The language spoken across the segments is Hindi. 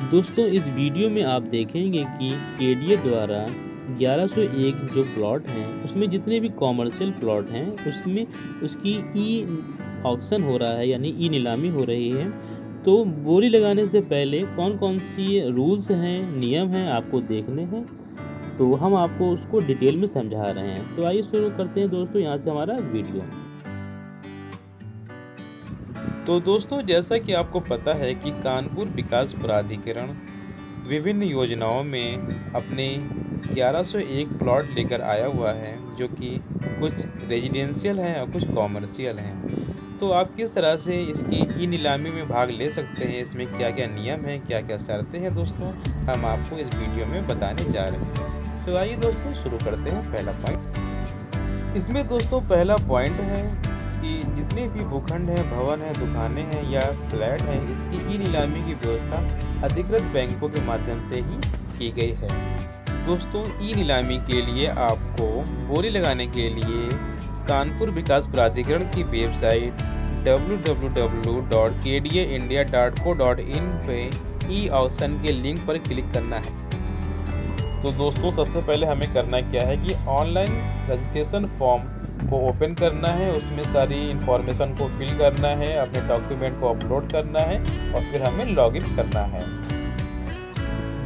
दोस्तों इस वीडियो में आप देखेंगे कि केडीए द्वारा 1101 जो प्लॉट हैं उसमें जितने भी कॉमर्शियल प्लॉट हैं उसमें उसकी ई ऑक्शन हो रहा है, यानी ई नीलामी हो रही है। तो बोली लगाने से पहले कौन कौन सी रूल्स हैं, नियम हैं, आपको देखने हैं। तो हम आपको उसको डिटेल में समझा रहे हैं। तो आइए शुरू करते हैं दोस्तों यहाँ से हमारा वीडियो। तो दोस्तों जैसा कि आपको पता है कि कानपुर विकास प्राधिकरण विभिन्न योजनाओं में अपने 1101 प्लॉट लेकर आया हुआ है, जो कि कुछ रेजिडेंशियल हैं और कुछ कॉमर्शियल हैं। तो आप किस तरह से इसकी ई नीलामी में भाग ले सकते हैं, इसमें क्या क्या नियम हैं, क्या क्या शर्तें हैं, दोस्तों हम आपको इस वीडियो में बताने जा रहे हैं। तो आइए दोस्तों शुरू करते हैं। पहला पॉइंट इसमें दोस्तों पहला पॉइंट है कि जितने भी भूखंड हैं, भवन हैं, दुकानें हैं या फ्लैट हैं, इसकी ई नीलामी की व्यवस्था अधिकृत बैंकों के माध्यम से ही की गई है। दोस्तों ई नीलामी के लिए आपको बोली लगाने के लिए कानपुर विकास प्राधिकरण की वेबसाइट www.kdaindia.co.in पे ई ऑक्शन के लिंक पर क्लिक करना है। तो दोस्तों सबसे पहले हमें करना क्या है कि ऑनलाइन रजिस्ट्रेशन फॉर्म को ओपन करना है, उसमें सारी इंफॉर्मेशन को फिल करना है, अपने डॉक्यूमेंट को अपलोड करना है और फिर हमें लॉगिन करना है।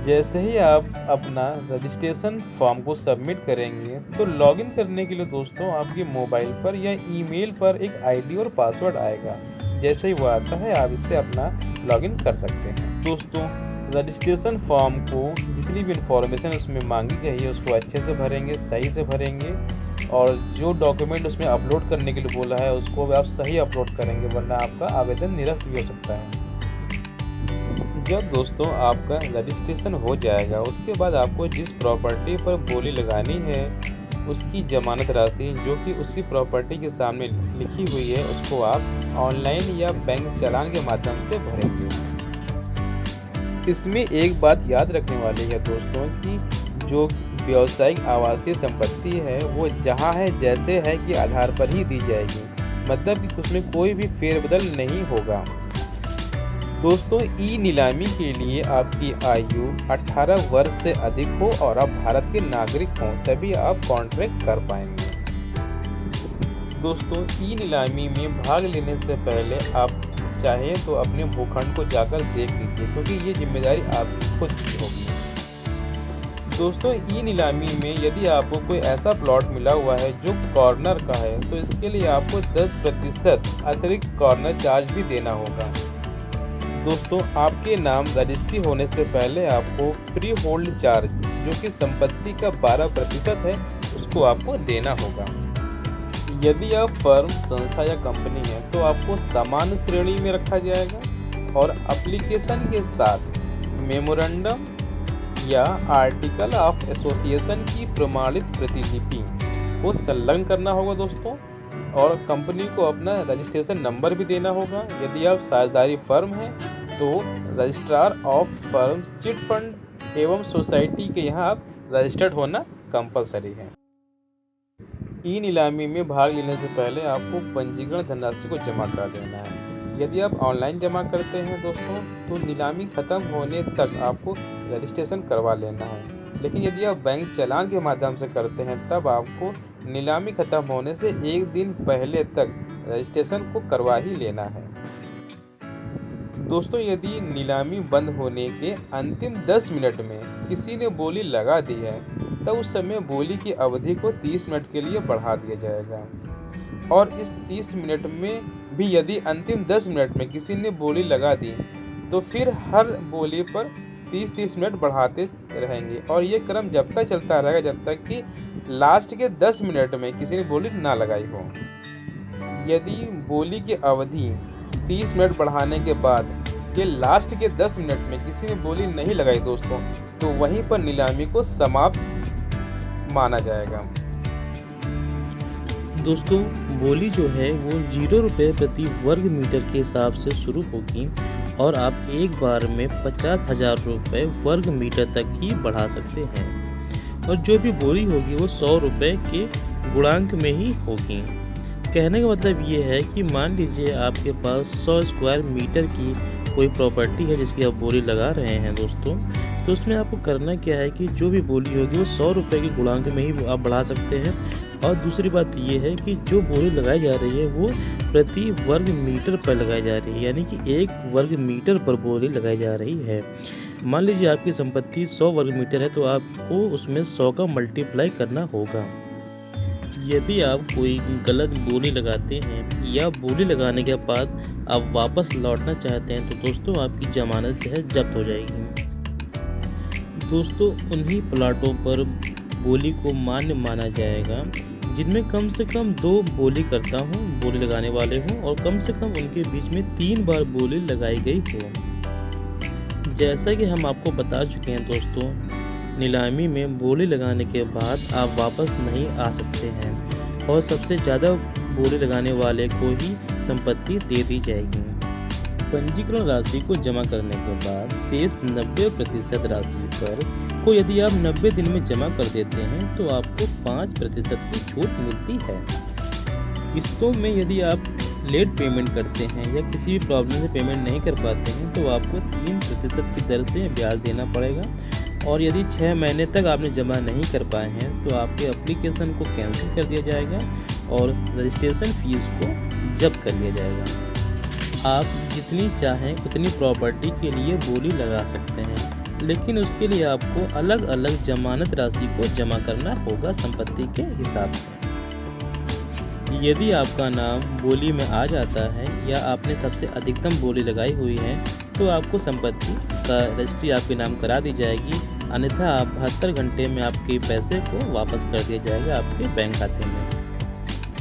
जैसे ही आप अपना रजिस्ट्रेशन फॉर्म को सबमिट करेंगे तो लॉगिन करने के लिए दोस्तों आपके मोबाइल पर या ईमेल पर एक आईडी और पासवर्ड आएगा। जैसे ही वो आता है आप इससे अपना लॉगिन कर सकते हैं। दोस्तों रजिस्ट्रेशन फॉर्म को जितनी भी इंफॉर्मेशन उसमें मांगी गई है उसको अच्छे से भरेंगे, सही से भरेंगे और जो डॉक्यूमेंट उसमें अपलोड करने के लिए बोला है उसको आप सही अपलोड करेंगे, वरना आपका आवेदन निरस्त भी हो सकता है। जब दोस्तों आपका रजिस्ट्रेशन हो जाएगा उसके बाद आपको जिस प्रॉपर्टी पर बोली लगानी है उसकी जमानत राशि जो कि उसकी प्रॉपर्टी के सामने लिखी हुई है उसको आप ऑनलाइन या बैंक चालान के माध्यम से भरेंगे। इसमें एक बात याद रखने वाली है दोस्तों कि जो व्यावसायिक आवासीय संपत्ति है वो जहाँ है जैसे है कि आधार पर ही दी जाएगी, मतलब कि उसमें कोई भी फेरबदल नहीं होगा। दोस्तों ई नीलामी के लिए आपकी आयु 18 वर्ष से अधिक हो और आप भारत के नागरिक हों तभी आप कॉन्ट्रैक्ट कर पाएंगे। दोस्तों ई नीलामी में भाग लेने से पहले आप चाहें तो अपने भूखंड को जाकर देख लीजिए, क्योंकि ये जिम्मेदारी आपकी खुद की होगी। दोस्तों ई नीलामी में यदि आपको कोई ऐसा प्लॉट मिला हुआ है जो कॉर्नर का है तो इसके लिए आपको 10% अतिरिक्त कॉर्नर चार्ज भी देना होगा। दोस्तों आपके नाम रजिस्ट्री होने से पहले आपको फ्री होल्ड चार्ज जो कि संपत्ति का 12% है उसको आपको देना होगा। यदि आप फर्म, संस्था या कंपनी है तो आपको सामान्य श्रेणी में रखा जाएगा और एप्लीकेशन के साथ मेमोरेंडम या आर्टिकल ऑफ एसोसिएशन की प्रमाणित प्रतिलिपि को संलग्न करना होगा दोस्तों। और कंपनी को अपना रजिस्ट्रेशन नंबर भी देना होगा। यदि आप साझेदारी फर्म हैं तो registrar of firm, chit fund एवं सोसाइटी के यहाँ आप रजिस्टर्ड होना कंपलसरी है। ई नीलामी में भाग लेने से पहले आपको पंजीकरण धनराशि को जमा कर देना है। यदि आप ऑनलाइन जमा करते हैं दोस्तों तो नीलामी खत्म होने तक आपको रजिस्ट्रेशन करवा लेना है, लेकिन यदि आप बैंक चालान के माध्यम से करते हैं तब आपको नीलामी खत्म होने से एक दिन पहले तक रजिस्ट्रेशन को करवा ही लेना है। दोस्तों यदि नीलामी बंद होने के अंतिम 10 मिनट में किसी ने बोली लगा दी है तब उस समय बोली की अवधि को 30 मिनट के लिए बढ़ा दिया जाएगा और इस 30 मिनट में भी यदि अंतिम 10 मिनट में किसी ने बोली लगा दी तो फिर हर बोली पर 30-30 मिनट बढ़ाते रहेंगे और ये क्रम जब तक चलता रहेगा जब तक कि लास्ट के 10 मिनट में किसी ने बोली ना लगाई हो। यदि बोली की अवधि 30 मिनट बढ़ाने के बाद ये लास्ट के 10 मिनट में किसी ने बोली नहीं लगाई दोस्तों तो वहीं पर नीलामी को समाप्त माना जाएगा। दोस्तों बोली जो है वो 0 रुपये प्रति वर्ग मीटर के हिसाब से शुरू होगी और आप एक बार में 50,000 रुपये वर्ग मीटर तक ही बढ़ा सकते हैं और जो भी बोली होगी वो 100 रुपये के गुणांक में ही होगी। कहने का मतलब ये है कि मान लीजिए आपके पास 100 स्क्वायर मीटर की कोई प्रॉपर्टी है जिसकी आप बोली लगा रहे हैं दोस्तों, तो उसमें आपको करना क्या है कि जो भी बोली होगी वो 100 रुपये के गुणांक में ही आप बढ़ा सकते हैं। और दूसरी बात ये है कि जो बोली लगाई जा रही है वो प्रति वर्ग मीटर पर लगाई जा रही है, यानी कि 1 वर्ग मीटर पर बोली लगाई जा रही है। मान लीजिए आपकी संपत्ति 100 वर्ग मीटर है, तो आपको उसमें 100 का मल्टीप्लाई करना होगा। यदि आप कोई गलत बोली लगाते हैं या बोली लगाने के बाद आप वापस लौटना चाहते हैं, तो दोस्तों आपकी ज़मानत जो है जब्त हो जाएगी। दोस्तों उन्हीं प्लाटों पर बोली को मान्य माना जाएगा जिनमें कम से कम 2 बोली करता हूँ, बोली लगाने वाले हों, और कम से कम उनके बीच में 3 बार बोली लगाई गई हो। जैसा कि हम आपको बता चुके हैं दोस्तों, नीलामी में बोली लगाने के बाद आप वापस नहीं आ सकते हैं और सबसे ज़्यादा बोली लगाने वाले को ही संपत्ति दे दी जाएगी। पंजीकरण राशि को जमा करने के बाद शेष 90% राशि पर को यदि आप 90 दिन में जमा कर देते हैं तो आपको 5% की छूट मिलती है। किस्तों में यदि आप लेट पेमेंट करते हैं या किसी भी प्रॉब्लम से पेमेंट नहीं कर पाते हैं तो आपको 3% की दर से ब्याज देना पड़ेगा। और यदि 6 महीने तक आपने जमा नहीं कर पाए हैं तो आपके एप्लीकेशन को कैंसिल कर दिया जाएगा और रजिस्ट्रेशन फीस को जब्त कर लिया जाएगा। आप जितनी चाहें उतनी प्रॉपर्टी के लिए बोली लगा सकते हैं, लेकिन उसके लिए आपको अलग अलग जमानत राशि को जमा करना होगा संपत्ति के हिसाब से। यदि आपका नाम बोली में आ जाता है या आपने सबसे अधिकतम बोली लगाई हुई है तो आपको संपत्ति का रजिस्ट्री आपके नाम करा दी जाएगी, अन्यथा आप 72 घंटे में आपके पैसे को वापस कर दिया जाएगा आपके बैंक खाते में।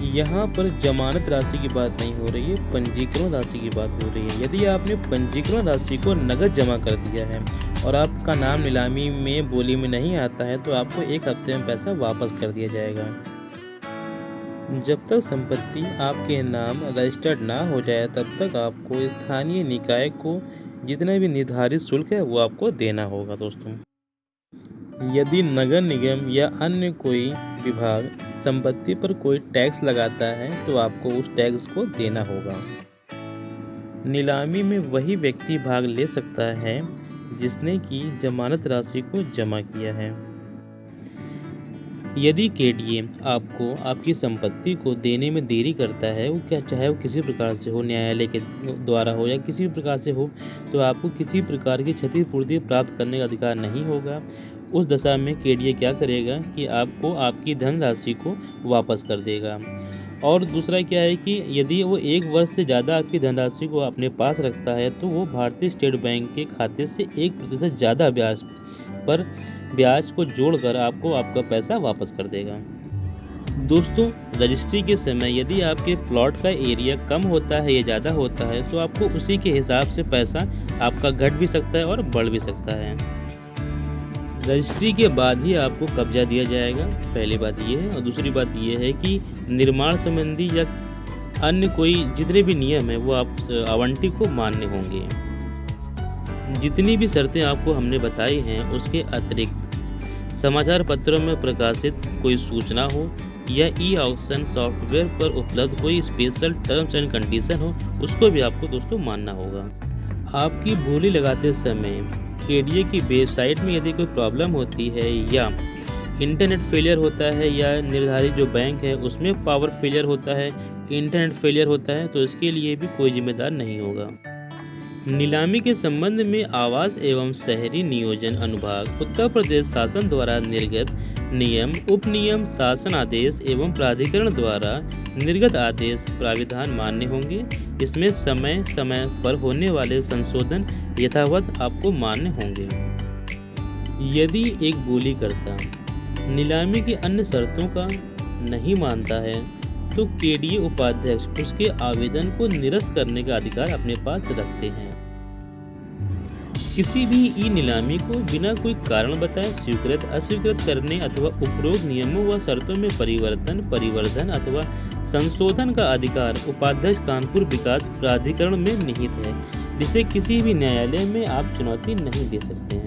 यहाँ पर जमानत राशि की बात नहीं हो रही है, पंजीकरण राशि की बात हो रही है। यदि आपने पंजीकरण राशि को नकद जमा कर दिया है और आपका नाम नीलामी में बोली में नहीं आता है तो आपको 1 हफ्ते में पैसा वापस कर दिया जाएगा। जब तक संपत्ति आपके नाम रजिस्टर्ड ना हो जाए तब तक आपको स्थानीय निकाय को जितना भी निर्धारित शुल्क है वो आपको देना होगा दोस्तों। यदि नगर निगम या अन्य कोई विभाग संपत्ति पर कोई टैक्स लगाता है तो आपको उस टैक्स को देना होगा। नीलामी में वही व्यक्ति भाग ले सकता है जिसने की जमानत राशि को जमा किया है। यदि केडीए आपको आपकी संपत्ति को देने में देरी करता है, वो क्या चाहे वो किसी प्रकार से हो, न्यायालय के द्वारा हो या किसी भी प्रकार से हो, तो आपको किसी प्रकार की क्षतिपूर्ति प्राप्त करने का अधिकार नहीं होगा। उस दशा में केडीए क्या करेगा कि आपको आपकी धनराशि को वापस कर देगा। और दूसरा क्या है कि यदि वो 1 वर्ष से ज़्यादा आपकी धनराशि को अपने पास रखता है तो वो भारतीय स्टेट बैंक के खाते से 1% ज़्यादा ब्याज को जोड़कर आपको आपका पैसा वापस कर देगा। दोस्तों रजिस्ट्री के समय यदि आपके प्लॉट का एरिया कम होता है या ज़्यादा होता है तो आपको उसी के हिसाब से पैसा आपका घट भी सकता है और बढ़ भी सकता है। रजिस्ट्री के बाद ही आपको कब्जा दिया जाएगा, पहली बात ये है। और दूसरी बात ये है कि निर्माण संबंधी या अन्य कोई जितने भी नियम है वो आप आवंटी को मानने होंगे। जितनी भी शर्तें आपको हमने बताई हैं उसके अतिरिक्त समाचार पत्रों में प्रकाशित कोई सूचना हो या ई-ऑक्शन सॉफ्टवेयर पर उपलब्ध कोई स्पेशल टर्म्स एंड कंडीशन हो, उसको भी आपको दोस्तों मानना होगा। आपकी बोली लगाते समय केडीए की वेबसाइट में यदि कोई प्रॉब्लम होती है या इंटरनेट फेलियर होता है या निर्धारित जो बैंक है उसमें पावर फेलियर होता है, इंटरनेट फेलियर होता है, तो इसके लिए भी कोई जिम्मेदार नहीं होगा। नीलामी के संबंध में आवास एवं शहरी नियोजन अनुभाग उत्तर प्रदेश शासन द्वारा निर्गत नियम, उपनियम, शासन आदेश एवं प्राधिकरण द्वारा निर्गत आदेश प्राविधान मान्य होंगे। इसमें समय समय पर होने वाले संशोधन यथावत आपको मान्य होंगे। यदि एक बोलीकर्ता नीलामी की अन्य शर्तों का नहीं मानता है तो केडीए उपाध्यक्ष उसके आवेदन को निरस्त करने का अधिकार अपने पास रखते हैं। किसी भी ई नीलामी को बिना कोई कारण बताए स्वीकृत, अस्वीकृत करने अथवा उपरोक्त नियमों व शर्तों में परिवर्तन, परिवर्धन अथवा संशोधन का अधिकार उपाध्यक्ष कानपुर विकास प्राधिकरण में निहित है, जिसे किसी भी न्यायालय में आप चुनौती नहीं दे सकते हैं।